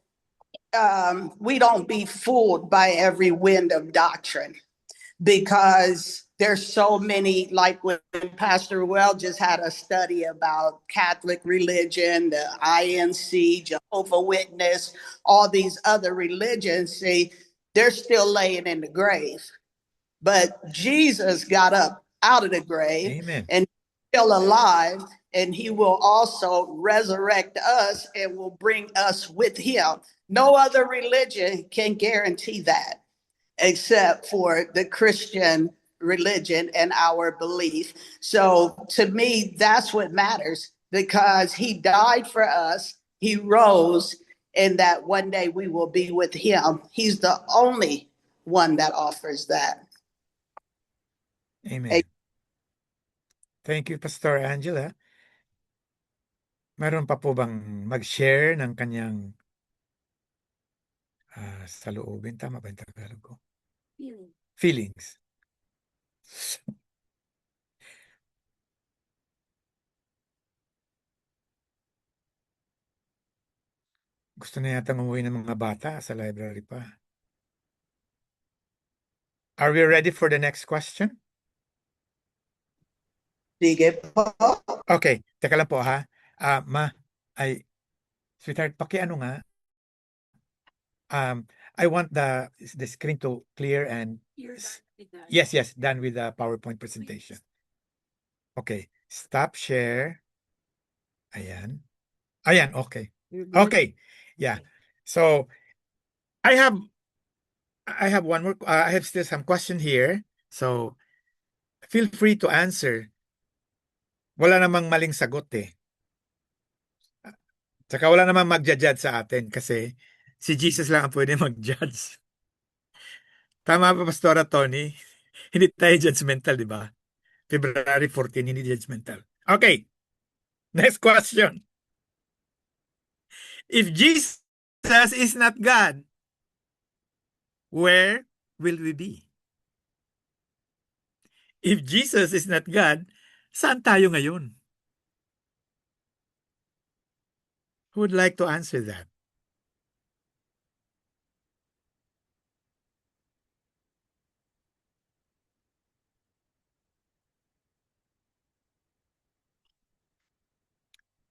we don't be fooled by every wind of doctrine, because there's so many, like when Pastor Well just had a study about Catholic religion, the INC, Jehovah Witness, all these other religions, see, they're still laying in the grave. But Jesus got up out of the grave. Amen. And still alive, and He will also resurrect us and will bring us with Him. No other religion can guarantee that except for the Christian religion and our belief. So to me, that's what matters, because He died for us, He rose, and that one day we will be with him. He's the only one that offers that. Amen. Thank you, Pastor Angela. Meron pa po bang mag-share ng kanyang saloobin? Tama ba yung Tagalog ko? Feelings. Gusto na yata umuwi ng mga bata sa library pa. Are we ready for the next question? Sige po. Okay, teka lang po ha. Sweetheart, pakiano nga. I want the screen to clear and yes, done with the PowerPoint presentation. Okay, stop share. Ayan. Okay. Okay. Yeah. So I have one more. I have still some question here. So feel free to answer. Wala namang maling sagot eh. Tsaka wala namang magja-judge sa atin kasi si Jesus lang ang pwede mag-judge. Tama ba, Pastora Tony? Hindi tayo judgmental, di ba? February 14, hindi judgmental. Okay. Next question. If Jesus is not God, where will we be? If Jesus is not God, saan tayo ngayon? Who would like to answer that?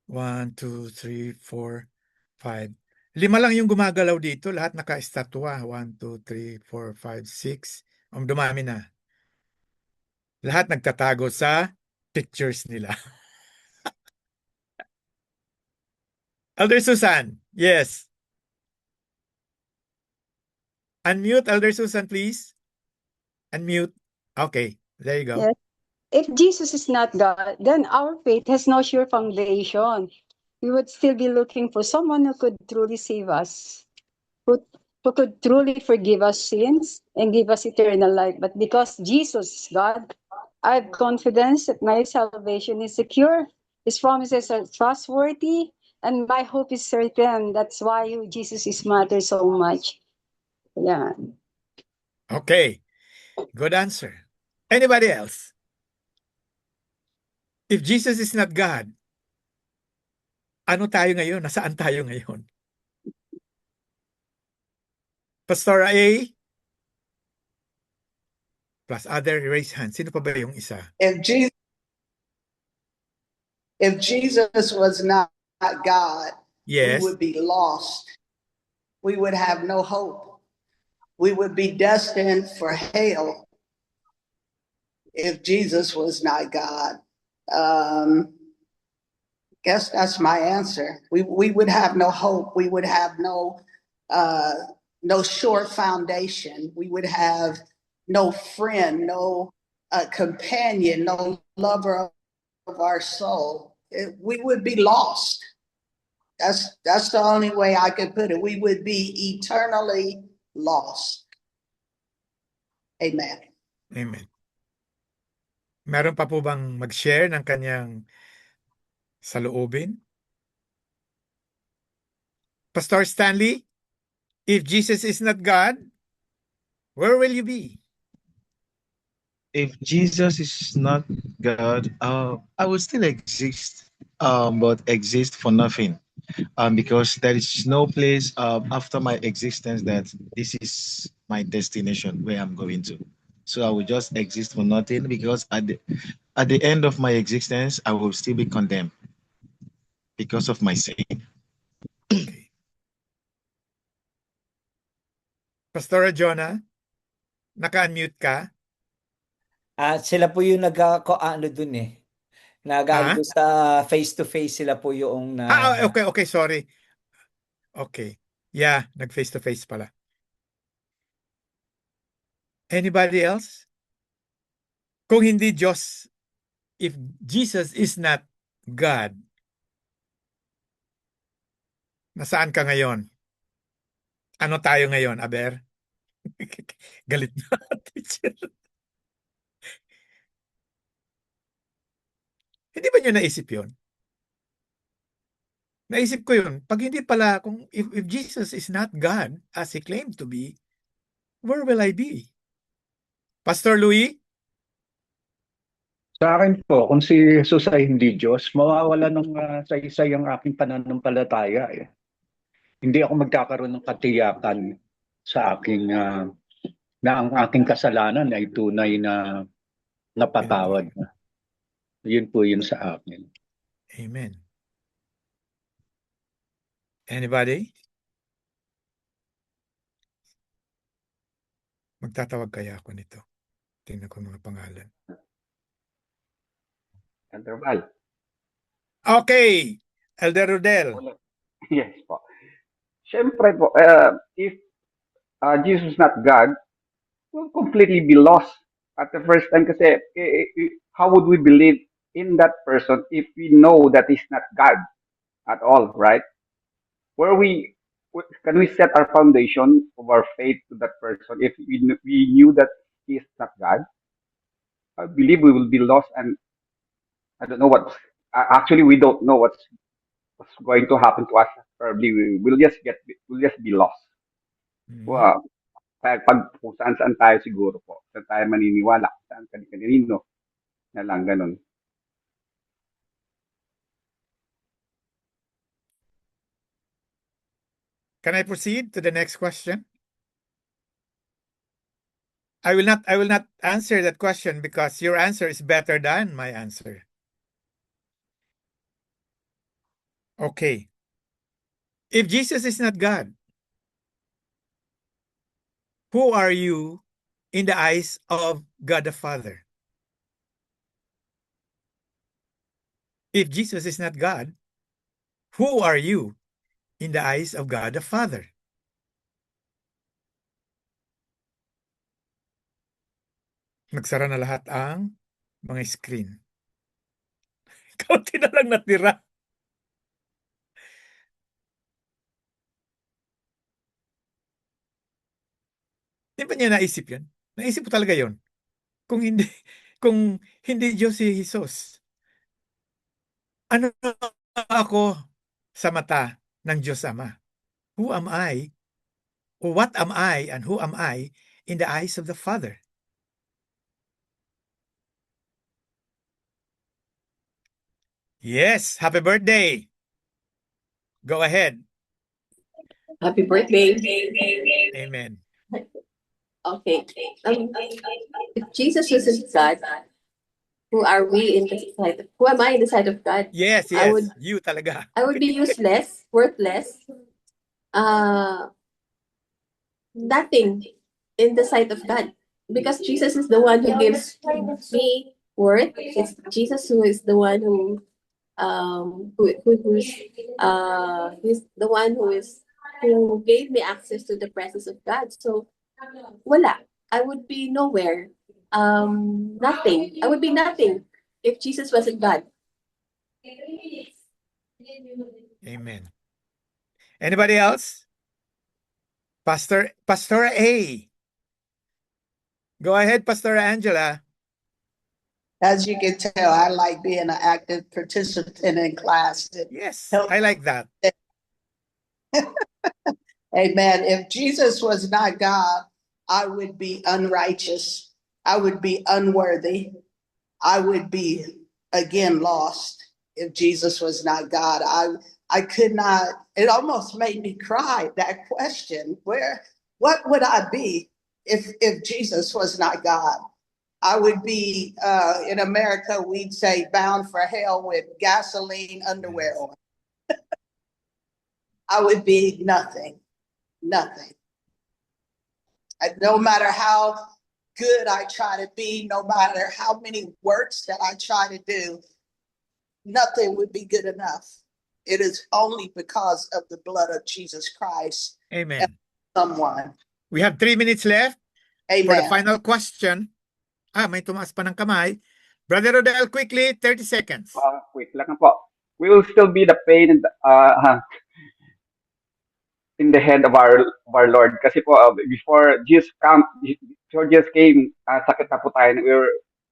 One, two, three, four, five. 5 lang yung gumagalaw dito. Lahat naka-estatwa. 1, 2, 3, 4, 5, 6. Dumami na. Lahat nagtatago sa pictures nila. Elder Susan, yes. Unmute, Elder Susan, please. Unmute. Okay, there you go. Yes. If Jesus is not God, then our faith has no sure foundation. We would still be looking for someone who could truly save us, who could truly forgive us sins and give us eternal life. But because Jesus is God, I have confidence that my salvation is secure. His promises are trustworthy, and my hope is certain. That's why Jesus is matters so much. Yeah. Okay, good answer. Anybody else? If Jesus is not God, ano tayo ngayon? Nasaan tayo ngayon? Pastor A? Plus other, raise hand. Sino pa ba yung isa? If Jesus was not God, Yes. we would be lost. We would have no hope. We would be destined for hell if Jesus was not God. Guess that's my answer. We would have no hope. We would have no sure foundation. We would have no friend, no companion, no lover of our soul. We would be lost. That's the only way I could put it. We would be eternally lost. Amen. Amen. Meron pa po bang mag-share ng kanyang saloobin? Pastor Stanley, if Jesus is not God, where will you be? If Jesus is not God, I will still exist, but exist for nothing. Because there is no place after my existence that this is my destination where I'm going to. So I will just exist for nothing because at the end of my existence, I will still be condemned because of my sin. Okay. Pastor Jonah, naka-unmute ka? Sila po yung ano dun eh. Doon sa face-to-face sila po yung Okay, sorry. Okay. Yeah, nag-face-to-face pala. Anybody else? Kung hindi Diyos, if Jesus is not God, Nasaan ka ngayon? Ano tayo ngayon, Aber? Galit na, teacher. Hindi ba niyo naisip yun? Naisip ko yun. Pag hindi pala, kung if Jesus is not God as He claimed to be, where will I be? Pastor Louis? Sa akin po, kung si Jesus ay hindi Diyos, mawawala ng saysay ang aking pananampalataya eh. Hindi ako magkakaroon ng katiyakan sa aking na ang aking kasalanan ay tunay na napatawad na. Yun po yun sa akin. Amen. Anybody? Magtatawag kaya ako nito. Tingnan ko mga pangalan. Elder Val. Okay. Elder Rodel. Yes po. Siyempre po, if Jesus is not God, we'll completely be lost at the first time kasi how would we believe in that person if we know that he's not God at all, right? Can we set our foundation of our faith to that person if we knew that he is not God? I believe we will be lost, and I don't know actually we don't know what's going to happen to us. Probably we'll just be lost. Wow. Kaya kung saan tayo siguro po, saan tayo maniniwala, saan kanino na lang ganun. Can I proceed to the next question? I will not answer that question because your answer is better than my answer. Okay. If Jesus is not God, who are you in the eyes of God the Father? If Jesus is not God, who are you in the eyes of God the Father? Nagsara na lahat ang mga screen. Kaunti na lang natira. Di ba niya naisip yun? Naisip ko talaga yun. Kung hindi Diyos si Jesus, ano ako sa mata ng Diyos Ama? Who am I? Or what am I and who am I in the eyes of the Father? Yes, happy birthday. Go ahead. Happy birthday. Amen. Okay. If Jesus wasn't God, who are we in the sight? Who am I in the sight of God? Yes, you talaga. I would be useless, worthless, nothing in the sight of God, because Jesus is the one who gives me worth. It's Jesus who is the one who's the one who gave me access to the presence of God. So wala. I would be nowhere. Nothing. I would be nothing if Jesus wasn't God. Amen. Anybody else? Pastor A. Go ahead, Pastor Angela. As you can tell, I like being an active participant in class. Yes, I like that. Amen. If Jesus was not God, I would be unrighteous. I would be unworthy. I would be, again, lost if Jesus was not God. I could not, it almost made me cry, that question. What would I be if Jesus was not God? I would be, in America, we'd say bound for hell with gasoline underwear on. I would be nothing. No matter how good I try to be, no matter how many works that I try to do, nothing would be good enough. It is only because of the blood of Jesus Christ. Amen. Someone. We have 3 minutes left. Amen. For the final question. May tumaas pa ng kamay. Brother Rodel, quickly, 30 seconds. Wait lang po. We will still be the pain and in the head of our Lord. Kasi po, before Jesus came, sakit na po tayo,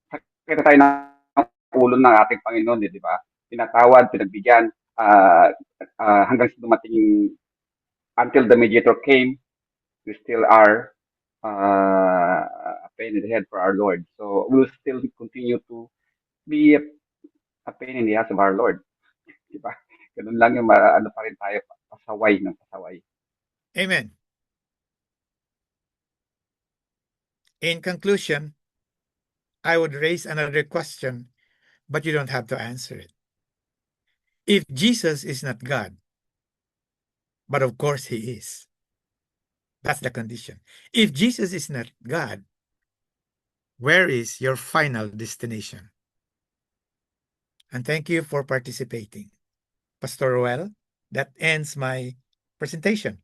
sakit na tayo ng ulo ng ating Panginoon, di ba? Pinatawad, pinagbigyan, hanggang sa dumating, until the mediator came, we still are a pain in the head for our Lord. So we'll still continue to be a pain in the ass of our Lord. Diba? Ganun lang yung ano pa rin tayo, pasaway ng pasaway. Amen. In conclusion, I would raise another question, but you don't have to answer it. If Jesus is not God, but of course he is, that's the condition. If Jesus is not God, where is your final destination? And thank you for participating. Pastor Roel, that ends my presentation.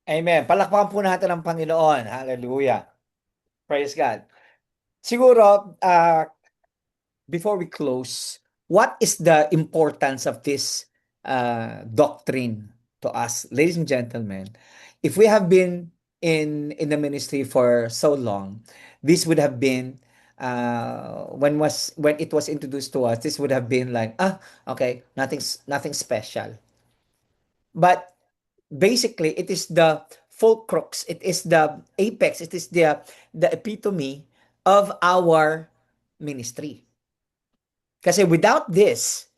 Amen. Palakpakan po natin ang Panginoon. Hallelujah. Praise God. Siguro, before we close, what is the importance of this doctrine to us? Ladies and gentlemen, if we have been in the ministry for so long, this would have been, when it was introduced to us, this would have been like, okay, nothing special. But basically, it is the full crux, it is the apex, it is the epitome of our ministry. Kasi without this,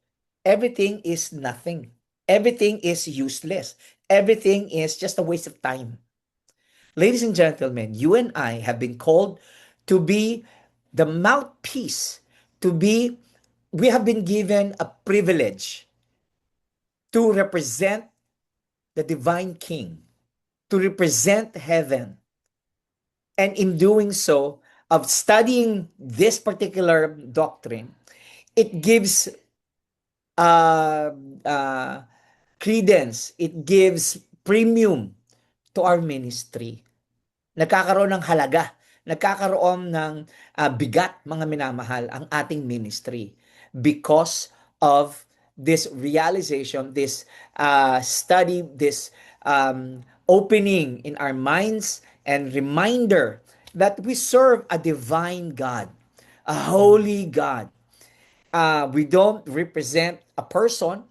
everything is nothing. Everything is useless. Everything is just a waste of time. Ladies and gentlemen, you and I have been called to be the mouthpiece, we have been given a privilege to represent the divine King, to represent heaven. And in doing so, of studying this particular doctrine, it gives credence, it gives premium to our ministry. Nagkakaroon ng halaga, nagkakaroon ng bigat, mga minamahal, ang ating ministry because of this realization, this study, this opening in our minds and reminder that we serve a divine God, a holy God. We don't represent a person,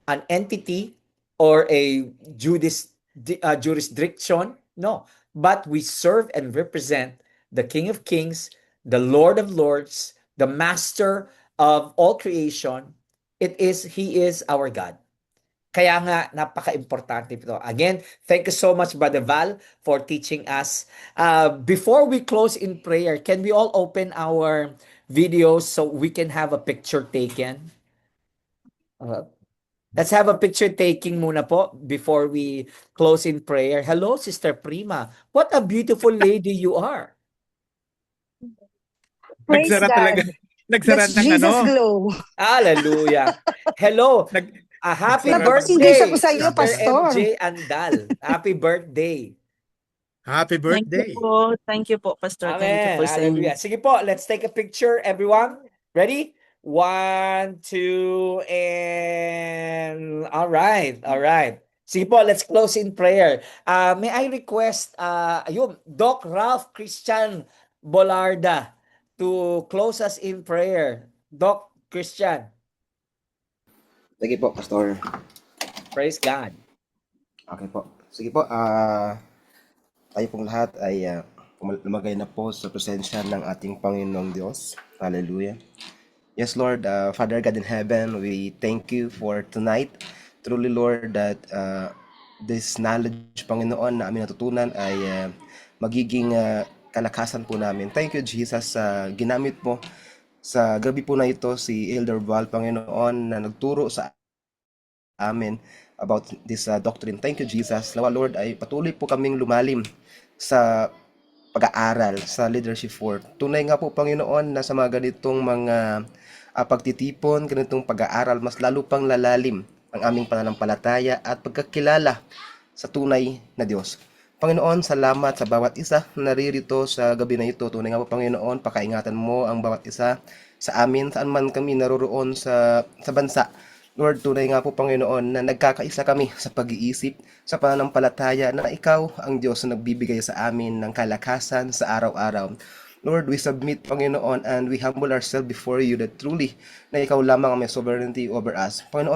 an entity, or a jurisdiction, no. But we serve and represent the King of Kings, the Lord of Lords, the Master of all creation. He is our God. Kaya nga, napaka-importante ito. Again, thank you so much, Brother Val, for teaching us. Before we close in prayer, can we all open our videos so we can have a picture taken? Let's have a picture taking muna po before we close in prayer. Hello, Sister Prima. What a beautiful lady you are. Praise Nagsara talaga. God. Nagsara That's ng Jesus ano. glow. Hallelujah. Hello. Happy Nagsara ng- birthday, Pasensya po sa iyo, Sister Pastor. MJ Andal. Happy birthday. Happy Thank birthday. you po. Thank you po, Pastor. Thank you Amen. po sa inyo. Hallelujah. Sige po, let's take a picture, everyone. Ready? 1, 2, and all right. Sige po, let's close in prayer. May I request, Doc Ralph Christian Bolarda to close us in prayer. Doc Christian. Sige po, Pastor. Praise God. Okay po. Sige po, tayo pong lahat ay lumagay na po sa presensya ng ating Panginoong Diyos. Hallelujah. Yes, Lord, Father God in heaven, we thank you for tonight. Truly, Lord, that this knowledge, Panginoon, na aming natutunan ay magiging kalakasan po namin. Thank you, Jesus, sa ginamit mo sa gabi po na ito si Elder Val, Panginoon, na nagturo sa amin about this doctrine. Thank you, Jesus. Nawa, Lord, ay patuloy po kaming lumalim sa pag-aaral sa Leadership 4. Tunay nga po, Panginoon, na sa mga ganitong mga pagtitipon, ganitong pag-aaral, mas lalo pang lalalim ang aming pananampalataya at pagkakilala sa tunay na Diyos. Panginoon, salamat sa bawat isa na naririto sa gabi na ito. Tunay nga po, Panginoon, pakaingatan mo ang bawat isa sa amin, saan man kami naroroon sa bansa. Lord, tunay nga po, Panginoon, na nagkakaisa kami sa pag-iisip, sa pananampalataya na Ikaw ang Diyos na nagbibigay sa amin ng kalakasan sa araw-araw. Lord, we submit, Panginoon, and we humble ourselves before you that truly na Ikaw lamang ang may sovereignty over us. Panginoon,